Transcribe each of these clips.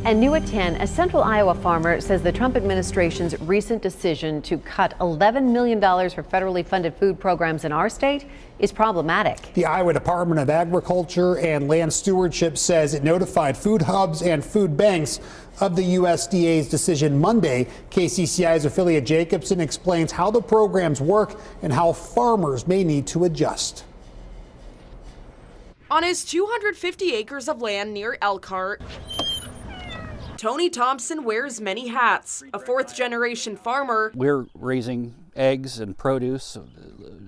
And new at 10, a central Iowa farmer says the Trump administration's recent decision to cut $11 million for federally funded food programs in our state is problematic. The Iowa Department of Agriculture and Land Stewardship says it notified food hubs and food banks of the USDA's decision Monday. KCCI's Ophelia Jacobson explains how the programs work and how farmers may need to adjust. On his 250 acres of land near Elkhart, Tony Thompson wears many hats. A fourth-generation farmer. We're raising eggs and produce,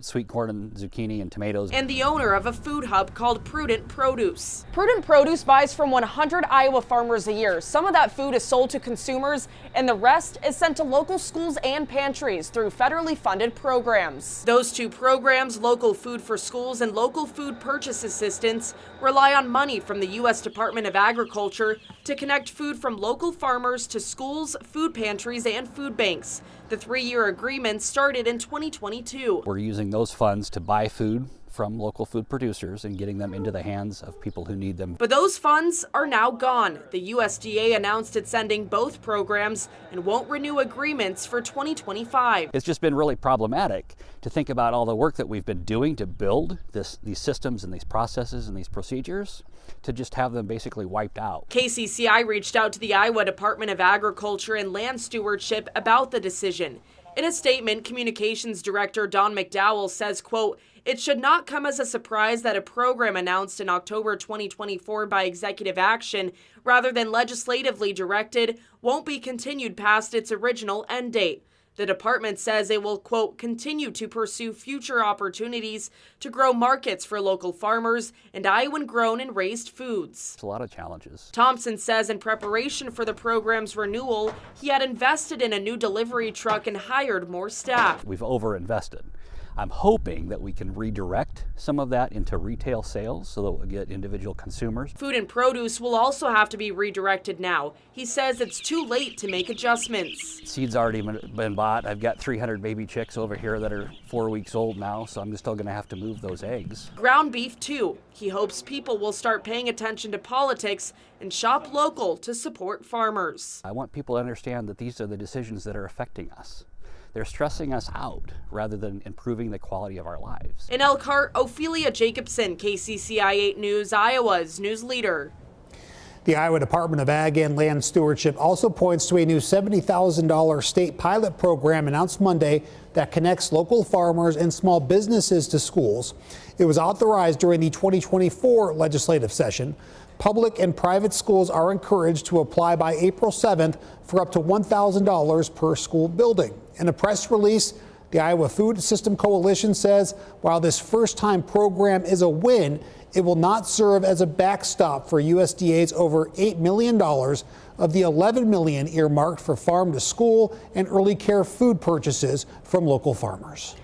sweet corn and zucchini and tomatoes. And the owner of a food hub called Prudent Produce. Prudent Produce buys from 100 Iowa farmers a year. Some of that food is sold to consumers, and the rest is sent to local schools and pantries through federally funded programs. Those two programs, Local Food for Schools and Local Food Purchase Assistance, rely on money from the U.S. Department of Agriculture to connect food from local farmers to schools, food pantries, and food banks. The 3-year agreement started in 2022. We're using those funds to buy food from local food producers and getting them into the hands of people who need them. But those funds are now gone. The USDA announced it's ending both programs and won't renew agreements for 2025. It's just been really problematic to think about all the work that we've been doing to build these systems and these processes and these procedures, to just have them basically wiped out. KCCI reached out to the Iowa Department of Agriculture and Land Stewardship about the decision. In a statement, Communications Director Don McDowell says, quote, "It should not come as a surprise that a program announced in October 2024 by executive action rather than legislatively directed won't be continued past its original end date. The department says it will, quote, continue to pursue future opportunities to grow markets for local farmers and Iowan grown and raised foods." It's a lot of challenges. Thompson says in preparation for the program's renewal, he had invested in a new delivery truck and hired more staff. We've overinvested. I'm hoping that we can redirect some of that into retail sales so that we'll get individual consumers. Food and produce will also have to be redirected now. He says it's too late to make adjustments. Seed's already been bought. I've got 300 baby chicks over here that are 4 weeks old now, so I'm still going to have to move those eggs. Ground beef too. He hopes people will start paying attention to politics and shop local to support farmers. I want people to understand that these are the decisions that are affecting us. They're stressing us out rather than improving the quality of our lives. In Elkhart, Ophelia Jacobson, KCCI 8 News, Iowa's news leader. The Iowa Department of Ag and Land Stewardship also points to a new $70,000 state pilot program announced Monday that connects local farmers and small businesses to schools. It was authorized during the 2024 legislative session. Public and private schools are encouraged to apply by April 7th for up to $1,000 per school building. In a press release, the Iowa Food System Coalition says while this first-time program is a win, it will not serve as a backstop for USDA's over $8 million of the $11 million earmarked for farm to school and early care food purchases from local farmers.